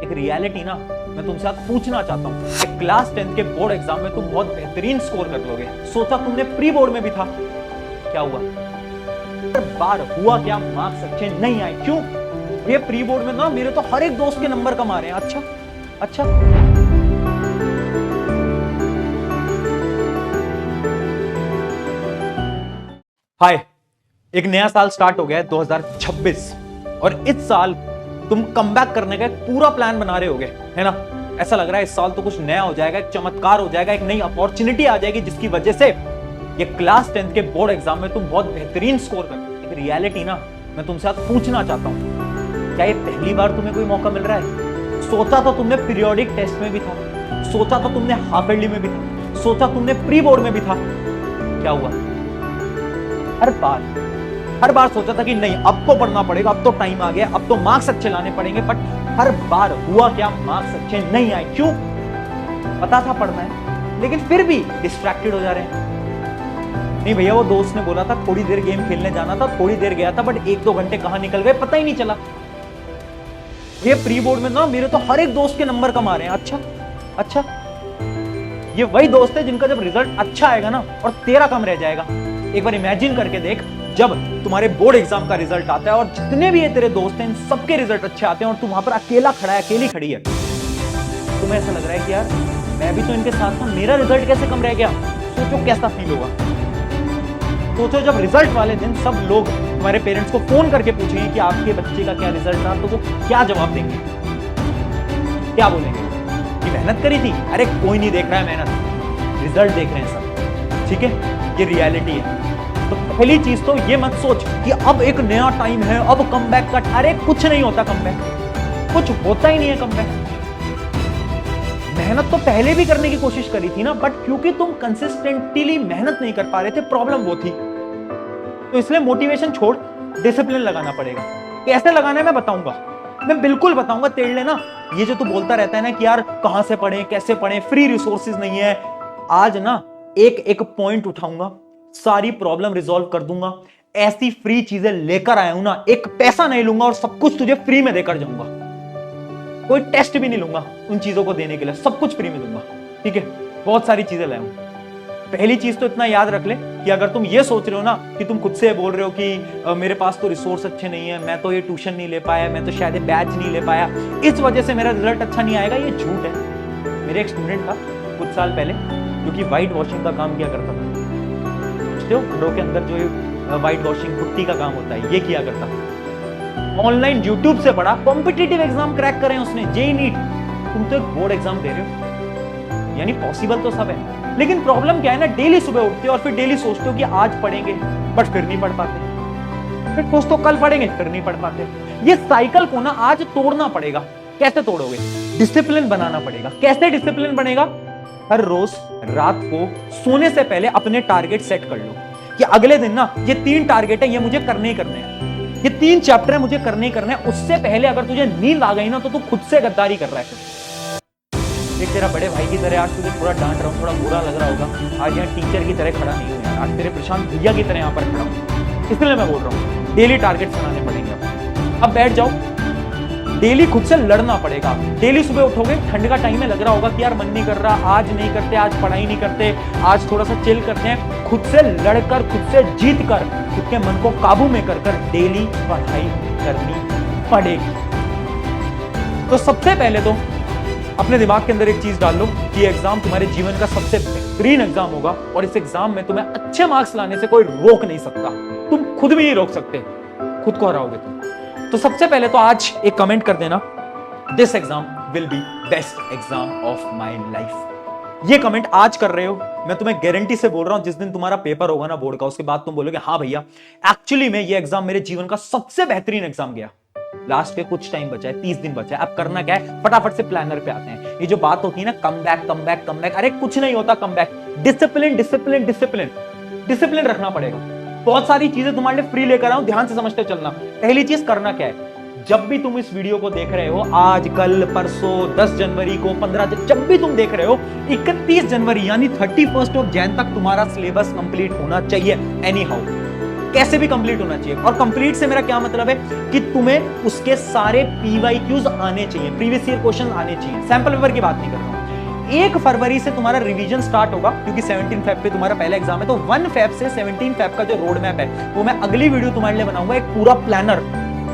एक रियलिटी ना मैं तुमसे आज पूछना चाहता हूँ कि क्लास 10 के बोर्ड एग्जाम में तुम बहुत बेहतरीन स्कोर कर लोगे। सोचा तुमने प्री बोर्ड में भी था, क्या हुआ? हर बार हुआ क्या? मार्क्स अच्छे नहीं आए। क्यों? ये प्री बोर्ड में ना मेरे तो हर एक दोस्त के नंबर कम आ रहे हैं। अच्छा अच्छा, हाय, एक नया साल स्टार्ट हो गया है 2026 और इस साल तुम कमबैक करने का एक पूरा प्लान बना रहे होगे, है ना? ऐसा लग रहा है इस साल तो कुछ नया हो जाएगा, एक चमत्कार हो जाएगा, एक नई अपॉर्चुनिटी आ जाएगी जिसकी वजह से ये क्लास 10 के बोर्ड एग्जाम में तुम बहुत बेहतरीन स्कोर कर। एक रियलिटी ना मैं तुमसे आज पूछना चाहता हूं, क्या ये पहली बार तुम्हें कोई मौका मिल रहा है? सोचा तो तुमने पीरियोडिक टेस्ट में भी था, सोचा तो तुमने हाफ ईयरली में भी था, सोचा तुमने प्री बोर्ड में भी था, क्या हुआ? हर बार सोचा था कि नहीं अब तो पढ़ना पड़ेगा, अब तो टाइम आ गया, अब तो मार्क्स अच्छे लाने पड़ेंगे, बट हर बार हुआ क्या? मार्क्स अच्छे नहीं आए। क्यों? पता था पढ़ना है लेकिन फिर भी डिस्ट्रैक्टेड हो जा रहे हैं। नहीं भैया, वो दोस्त ने बोला था थोड़ी देर गेम खेलने जाना था, थोड़ी देर गया था, बट 1-2 घंटे कहां निकल गए पता ही नहीं चला। ये प्री बोर्ड में ना मेरे तो हर एक दोस्त के नंबर कम आ रहे हैं। अच्छा अच्छा, ये वही दोस्त है जिनका जब रिजल्ट अच्छा आएगा ना और तेरा कम रह जाएगा। एक बार इमेजिन करके देख, जब तुम्हारे बोर्ड एग्जाम का रिजल्ट आता है और जितने भी ये तेरे दोस्त हैं इन सबके रिजल्ट अच्छे आते हैं और तू वहां पर अकेला खड़ा है, अकेली खड़ी है, तुम्हें ऐसा लग रहा है कि यार मैं भी तो इनके साथ हूं, मेरा रिजल्ट कैसे कम रह गया? सोचो कैसा फील होगा। सोचो जब रिजल्ट वाले दिन सब लोग तुम्हारे पेरेंट्स को फोन करके पूछेंगे कि आपके बच्चे का क्या रिजल्ट था, तो वो क्या जवाब देंगे? क्या बोलेंगे कि मेहनत करी थी? अरे कोई नहीं देख रहा है मेहनत, रिजल्ट देख रहे हैं सब। ठीक है, ये रियलिटी है। तो पहली चीज तो ये मत सोच कि अब एक नया टाइम है, अब कमबैक का। अरे कुछ नहीं होता कमबैक, कुछ होता ही नहीं है कमबैक। मेहनत तो पहले भी करने की कोशिश करी थी ना, बट क्योंकि तुम कंसिस्टेंटली मेहनत नहीं कर पा रहे थे, प्रॉब्लम वो थी। तो इसलिए मोटिवेशन छोड़, डिसिप्लिन लगाना पड़ेगा। कैसे लगाना है मैं बताऊंगा, मैं बिल्कुल बताऊंगा। तेड़ लेना ये जो तू बोलता रहता है ना कि यार कहां से पढ़ें, कैसे पढ़ें, फ्री रिसोर्सेज नहीं है। आज ना एक एक पॉइंट उठाऊंगा, सारी प्रॉब्लम रिजॉल्व कर दूंगा। ऐसी फ्री चीजें लेकर आया हूं ना, एक पैसा नहीं लूंगा और सब कुछ तुझे फ्री में देकर जाऊंगा। कोई टेस्ट भी नहीं लूंगा उन चीजों को देने के लिए, सब कुछ फ्री में दूंगा। ठीक है, बहुत सारी चीजें लाया हूं। पहली चीज तो इतना याद रख ले कि अगर तुम ये सोच रहे हो ना कि तुम खुद से बोल रहे हो कि मेरे पास तो रिसोर्स अच्छे नहीं है, मैं तो ये ट्यूशन नहीं ले पाया, मैं तो शायद बैच नहीं ले पाया, इस वजह से मेरा रिजल्ट अच्छा नहीं आएगा, ये झूठ है। मेरे एक स्टूडेंट था कुछ साल पहले जो कि व्हाइट वॉशिंग का काम किया करता था। घरों के अंदर जो व्हाइट वॉशिंग पुट्टी का काम होता है, ये किया करता था। ऑनलाइन यूट्यूब से पढ़ा, कॉम्पिटिटिव एग्जाम क्रैक करे उसने, जेईई नीट। तुम तो एक बोर्ड एग्जाम दे रहे हो, यानी पॉसिबल तो सब है। लेकिन प्रॉब्लम क्या है ना, डेली सुबह उठते हो और फिर डेली सोचते हो कि आज पढ़ेंगे, बट फिर नहीं पढ़ पाते। फिर सोचते हो कल पढ़ेंगे, फिर नहीं पढ़ पाते। ये साइकिल को ना आज तोड़ना पड़ेगा। कैसे तोड़ोगे? डिसिप्लिन बनाना पड़ेगा। कैसे डिसिप्लिन बनेगा? हर रोज रात को सोने से पहले अपने टारगेट सेट कर लो कि अगले दिन ना ये 3 टारगेट है, ये मुझे करने ही करने हैं, ये 3 चैप्टर है मुझे करने ही करने हैं। उससे पहले अगर तुझे नींद आ गई ना तो तू खुद से गद्दारी कर रहा है। एक तेरा बड़े भाई की तरह आज तुझे थोड़ा डांट रहा हूं, थोड़ा बुरा लग रहा होगा। आज यहाँ टीचर की तरह खड़ा नहीं हूं यार, आज तेरे प्रशांत भैया की तरह यहाँ पर खड़ा हूं। इसलिए मैं बोल रहा हूँ डेली टारगेट बनाने पड़ेंगे। अब बैठ जाओ, डेली खुद से लड़ना पड़ेगा। डेली सुबह उठोगे, ठंड का टाइम में लग रहा होगा कि यार मन नहीं कर रहा, आज नहीं करते, आज पढ़ाई नहीं करते, आज थोड़ा सा चिल करते हैं। खुद से लड़कर, खुद से जीत कर, खुद के मन को काबू में कर डेली पढ़ाई करनी पड़ेगी। तो सबसे पहले तो अपने दिमाग के अंदर एक चीज डाल लो कि एग्जाम तुम्हारे जीवन का सबसे बेहतरीन एग्जाम होगा और इस एग्जाम में तुम्हें अच्छे मार्क्स लाने से कोई रोक नहीं सकता। तुम खुद भी नहीं रोक सकते, खुद को हराओगे तुम। तो सबसे पहले तो आज एक कमेंट कर देना, this exam will be best exam of my life. ये कमेंट आज कर रहे हो, मैं तुम्हें गारंटी से बोल रहा हूं जिस दिन तुम्हारा पेपर होगा ना बोर्ड का, उसके बाद तुम बोलोगे हाँ भैया एक्चुअली में ये एग्जाम मेरे जीवन का सबसे बेहतरीन एग्जाम गया। लास्ट के कुछ टाइम बचा है, 30 दिन बचा है। अब करना क्या है, फटाफट से प्लानर पे आते हैं। ये जो बात होती है ना come back come back come back, अरे कुछ नहीं होता come back. Discipline discipline discipline discipline रखना पड़ेगा। बहुत सारी चीजें तुम्हारे लिए फ्री लेकर आऊं, ध्यान से समझते चलना। पहली चीज करना क्या है, जब भी तुम इस वीडियो को देख रहे हो, आज कल परसों 10 जनवरी को 15, जब भी तुम देख रहे हो, 31 जनवरी यानी 31 ऑफ जैन तक तुम्हारा सिलेबस कंप्लीट होना चाहिए। एनी हाउ कैसे भी कंप्लीट होना चाहिए। और कंप्लीट से मेरा क्या मतलब है कि तुम्हें उसके सारे पीवाईक्यूज आने चाहिए, प्रीवियस ईयर क्वेश्चन आने चाहिए। सैंपल पेपर की बात नहीं कर रहा हूं। 1 फरवरी से तुम्हारा रिवीजन स्टार्ट होगा, क्योंकि 17 फेब पे तुम्हारा पहला एग्जाम है। तो 1 फेब से 17 फेब का जो रोड मैप है वो मैं अगली वीडियो तुम्हारे लिए बनाऊंगा, एक पूरा प्लानर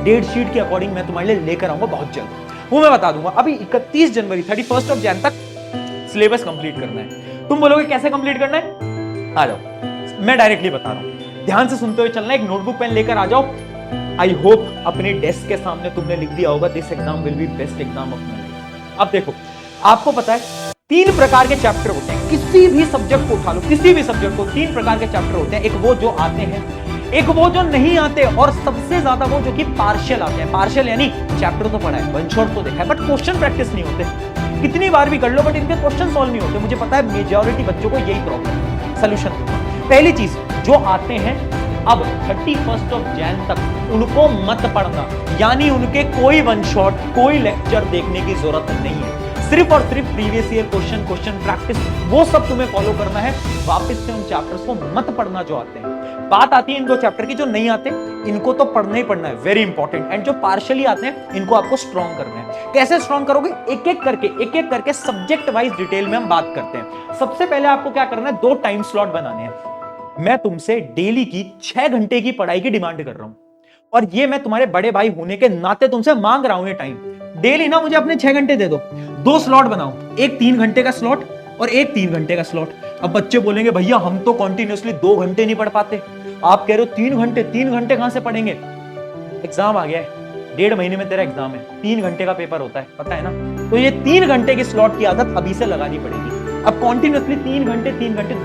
डेट शीट के अकॉर्डिंग मैं तुम्हारे लिए लेकर आऊंगा बहुत जल्द, वो मैं बता दूंगा। अभी 31 जनवरी 31 ऑफ जैन तक सिलेबस कंप्लीट करना है। तुम बोलोगे कैसे कंप्लीट करना है, आ जाओ मैं डायरेक्टली बता रहा हूं, ध्यान से सुनते हुए चलना। एक नोटबुक पेन लेकर आ जाओ। आई होप अपने डेस्क के सामने तुमने लिख दिया होगा, this exam will be best exam of my life. अब देखो, आपको पता है 3 प्रकार के चैप्टर होते हैं, किसी भी सब्जेक्ट को उठा लो, किसी भी सब्जेक्ट को 3 प्रकार के चैप्टर होते हैं। एक वो जो आते हैं, एक वो जो नहीं आते, और सबसे ज्यादा वो जो कि पार्शियल आते हैं। पार्शियल यानी चैप्टर तो पढ़ा है, वन शॉट तो देखा है, बट क्वेश्चन प्रैक्टिस नहीं होते। कितनी बार भी कर लो बट इनके क्वेश्चन सॉल्व नहीं होते। मुझे पता है मेजॉरिटी बच्चों को यही प्रॉब्लम है। सोल्यूशन पहली चीज, जो आते हैं अब 31 ऑफ जैन तक, उनको मत पढ़ना, यानी उनके कोई वन शॉट, कोई लेक्चर देखने की जरूरत नहीं है। सिर्फ और सिर्फ प्रीवियस ईयर क्वेश्चन प्रैक्टिस, वो सब तुम्हें फॉलो करना है। वापस से उन चैप्टर्स को मत पढ़ना जो आते हैं। बात आती है इन 2 चैप्टर की, जो नहीं आते इनको तो पढ़ना ही पढ़ना है, वेरी इंपॉर्टेंट। एंड जो पार्शियली आते हैं इनको आपको स्ट्रॉन्ग करना है। कैसे स्ट्रॉन्ग करोगे, एक एक करके सब्जेक्ट वाइज डिटेल में हम बात करते हैं। सबसे पहले आपको क्या करना है, 2 टाइम स्लॉट बनाने हैं। मैं तुमसे डेली की 6 घंटे की पढ़ाई की डिमांड कर रहा हूं, और ये मैं तुम्हारे बड़े भाई होने के नाते तुमसे मांग रहा हूं। ये टाइम डेली ना मुझे अपने 6 घंटे दे दो। 2 स्लॉट बनाओ, एक 3 घंटे का स्लॉट और एक 3 घंटे का स्लॉट। अब बच्चे बोलेंगे भैया हम तो कॉन्टिन्यूसली 2 घंटे नहीं पढ़ पाते। आप कह रहे हो 3 घंटे कहां से पढ़ेंगे, एग्जाम आ गया है, 1.5 महीने में तेरा एग्जाम है, 3 घंटे का पेपर होता है, पता है ना। तो ये 3 घंटे की स्लॉट की आदत अभी से लगानी पड़ेगी। अब कॉन्टिन्यूसली 3 घंटे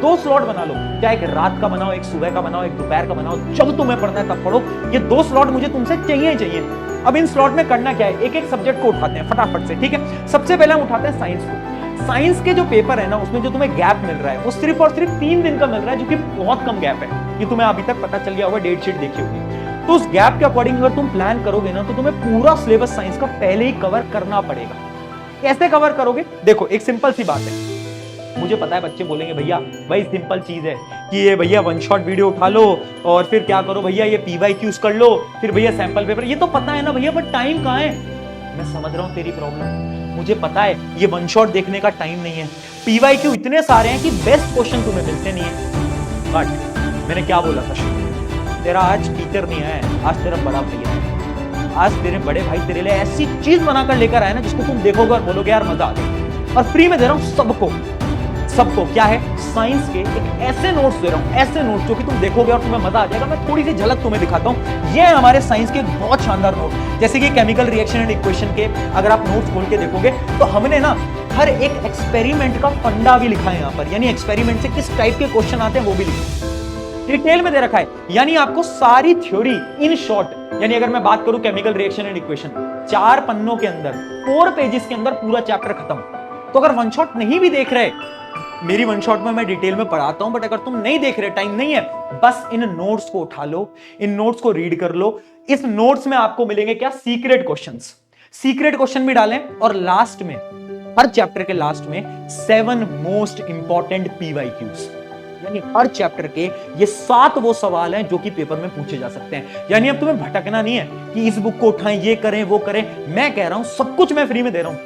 2 स्लॉट बना लो, चाहे एक रात का बनाओ, एक सुबह का बनाओ, एक दोपहर का बनाओ, जब तुम्हें पढ़ना है तब पढ़ो। ये 2 स्लॉट मुझे तुमसे चाहिए। अब इन स्लॉट में करना क्या है, एक एक सब्जेक्ट को उठाते हैं फटाफट से, ठीक है। सबसे पहले हम उठाते हैं साइंस को। साइंस के जो पेपर है ना, उसमें जो तुम्हें गैप मिल रहा है वो सिर्फ और सिर्फ 3 दिन का मिल रहा है, जो कि बहुत कम गैप है। ये तुम्हें अभी तक पता चल गया होगा, डेट शीट देखी होगी। तो उस गैप के अकॉर्डिंग अगर तुम प्लान करोगे ना, तो तुम्हें पूरा सिलेबस साइंस का पहले ही कवर करना पड़ेगा। कैसे कवर करोगे, देखो एक सिंपल सी बात है। मुझे पता है बच्चे बोलेंगे भैया भाई सिंपल चीज है कि ये भैया वन शॉट वीडियो उठा लो और फिर क्या करो भैया, ये पीवाईक्यूज कर लो, फिर भैया सैंपल पेपर। ये तो पता है ना भैया, बट टाइम कहाँ है। मैं समझ रहा हूं तेरी प्रॉब्लम, मुझे पता है ये वन शॉट देखने का टाइम नहीं है। पीवाईक्यू इतने सारे हैं कि बेस्ट क्वेश्चन तुम्हें मिलते नहीं है। बट मैंने क्या बोला था, तेरा आज टीचर नहीं है, आज तेरा बड़ा भैया है। आज तेरे बड़े भाई तेरे लिए ऐसी चीज बनाकर लेकर आए ना, जिसको तुम देखोगे और बोलोगे यार मजा आ गया। और फ्री में दे रहा हूं सबको क्या है, साइंस के एक ऐसे नोट्स दे रहा हूं, ऐसे नोट्स जो कि तुम देखोगे और तुम्हें मजा आ जाएगा। मैं थोड़ी सी झलक तुम्हें दिखाता हूं। ये है हमारे साइंस के एक बहुत शानदार नोट, जैसे कि केमिकल रिएक्शन एंड इक्वेशन के अगर आप नोट्स खोल के देखोगे तो हमने ना हर एक एक्सपेरिमेंट का फंडा भी लिखा है यहाँ पर, यानी एक्सपेरिमेंट से किस टाइप के क्वेश्चन आते हैं वो भी लिखा डिटेल में दे रखा है। यानी आपको सारी थ्योरी इन शॉर्ट, यानी अगर मैं बात करूं केमिकल रिएक्शन एंड इक्वेशन, 4 पन्नों के अंदर 4 पेजेस के अंदर पूरा चैप्टर खत्म। तो अगर वन शॉट नहीं भी देख रहे, मेरी वन शॉट में मैं डिटेल में पढ़ाता हूं, बट अगर तुम नहीं देख रहे, टाइम नहीं है, बस इन नोट्स को उठा लो, इन नोट्स को रीड कर लो। इस नोट्स में आपको मिलेंगे क्या, सीक्रेट क्वेश्चंस। सीक्रेट क्वेश्चन भी डालें, और लास्ट में, हर चैप्टर के लास्ट में 7 मोस्ट इंपॉर्टेंट पीवाईक्यूज, यानी हर चैप्टर के ये 7 वो सवाल हैं जो कि पेपर में पूछे जा सकते हैं। यानी अब तुम्हें भटकना नहीं है कि इस बुक को उठाएं, ये करें वो करें। मैं कह रहा हूं सब कुछ मैं फ्री में दे रहा हूं।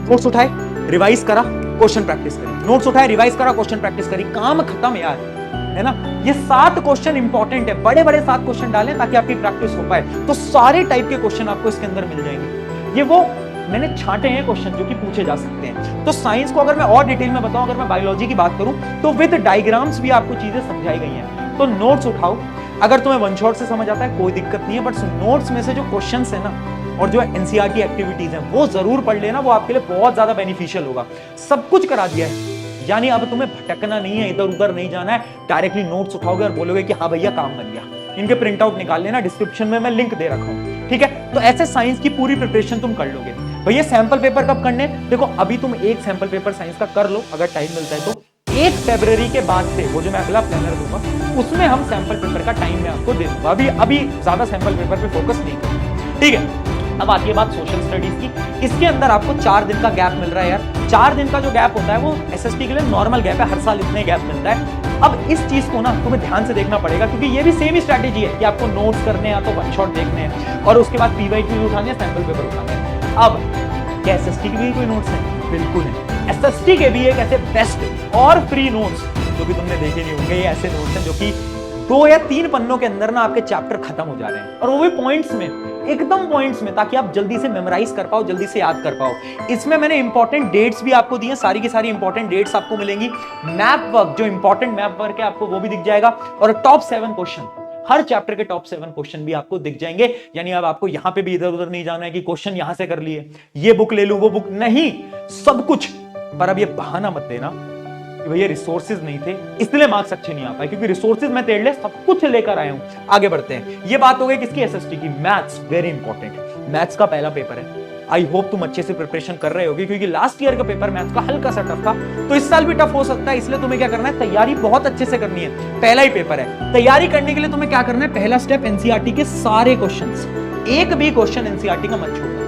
नोट्स उठाए, रिवाइज करा, क्वेश्चन प्रैक्टिस करी, नोट्स उठाए, रिवाइज करा, क्वेश्चन प्रैक्टिस करी, काम खत्म यार, है ना। ये 7 क्वेश्चन इंपॉर्टेंट है, बड़े बड़े 7 क्वेश्चन डालें ताकि आपकी प्रैक्टिस हो पाए। तो सारे टाइप के क्वेश्चन आपको इसके अंदर मिल जाएंगे। ये वो मैंने छांटे हैं क्वेश्चन जो कि पूछे जा सकते हैं। तो साइंस को अगर मैं और डिटेल में बताऊं, अगर मैं बायोलॉजी की बात करूं, तो विद डायग्राम्स भी आपको चीजें समझाई गई हैं। तो नोट्स उठाओ, अगर तुम्हें वन शॉट से समझ आता है कोई दिक्कत नहीं है, बट नोट्स में से जो क्वेश्चंस है ना, और जो एनसीईआरटी एक्टिविटीज हैं वो जरूर पढ़ लेना, वो आपके लिए बहुत ज्यादा बेनिफिशियल होगा। सब कुछ करा दिया है, यानी अब तुम्हें भटकना नहीं है, इधर उधर नहीं जाना है, डायरेक्टली नोट्स उठाओगे और बोलोगे कि हाँ भैया काम बन गया। इनके प्रिंट आउट निकाल लेना, डिस्क्रिप्शन में मैं लिंक दे रखा हूं, ठीक है। तो ऐसे साइंस की पूरी प्रिपरेशन तुम कर लोगे। भैया सैंपल पेपर कब करने, देखो अभी तुम एक सैंपल पेपर साइंस का कर लो अगर टाइम मिलता है तो। 1 फरवरी के बाद से वो जो मैं अगला प्लानर दूंगा उसमें हम सैंपल पेपर का टाइम मैं आपको दे दूंगा। अभी ज्यादा सैंपल पेपर पे फोकस नहीं करूंगा, ठीक है। अब आती है बात सोशल स्टडीज की। इसके अंदर आपको 4 दिन का गैप मिल रहा है यार। 4 दिन का जो गैप होता है वो एसएसटी के लिए नॉर्मल गैप है, हर साल इतने गैप मिलता है। अब इस चीज को ना तुम्हें ध्यान से देखना पड़ेगा, क्योंकि ये भी सेम ही स्ट्रैटेजी है कि आपको नोट्स करने हैं, तो वन शॉट देखने हैं और उसके बाद पीवाईक्यूज उठाने हैं, सैंपल पेपर उठाने हैं। अब क्या एसएसटी के भी कोई नोट्स हैं? बिल्कुल है। एसएसटी के भी एक ऐसे बेस्ट और फ्री नोट्स जो कि तुमने देखे नहीं होंगे, ये ऐसे नोट्स हैं जो कि 2 या 3 पन्नों के अंदर ना आपके चैप्टर खत्म हो जा रहे हैं, और वो भी पॉइंट्स में, एकदम पॉइंट्स में, ताकि आप जल्दी से मेमोराइज कर पाओ, जल्दी से याद कर पाओ। इसमें मैंने इंपॉर्टेंट डेट्स भी आपको दी हैं, सारी की सारी इंपॉर्टेंट डेट्स आपको मिलेंगी। मैप वर्क, जो इंपॉर्टेंट मैप वर्क है आपको वो भी दिख जाएगा, और टॉप 7 क्वेश्चन, हर चैप्टर के टॉप 7 क्वेश्चन भी आपको दिख जाएंगे। यानी अब आपको यहां पे भी इधर उधर नहीं जाना है कि क्वेश्चन यहां से कर लिए, ये बुक ले लूं वो बुक नहीं, सब कुछ। पर अब ये बहाना मत देना कि भैया रिसोर्सेज नहीं थे इसलिए मार्क्स अच्छे नहीं आ पाए, क्योंकि रिसोर्सेज मैं तेरे लिए सब कुछ लेकर आया हूं। आगे बढ़ते हैं। ये बात हो गई किसकी? एसएसटी की। मैथ्स वेरी इंपॉर्टेंट, मैथ्स का पहला पेपर है। आई होप तुम अच्छे से प्रिपरेशन कर रहे होगे, क्योंकि लास्ट ईयर का पेपर मैथ्स का हल्का सा टफ था, तो इस साल भी टफ हो सकता है। इसलिए तुम्हें क्या करना है? तैयारी बहुत अच्छे से करनी है, पहला ही पेपर है। तैयारी करने के लिए तुम्हें क्या करना है? पहला स्टेप एनसीईआरटी के सारे क्वेश्चंस, एक भी क्वेश्चन एनसीईआरटी का मत छोड़ना।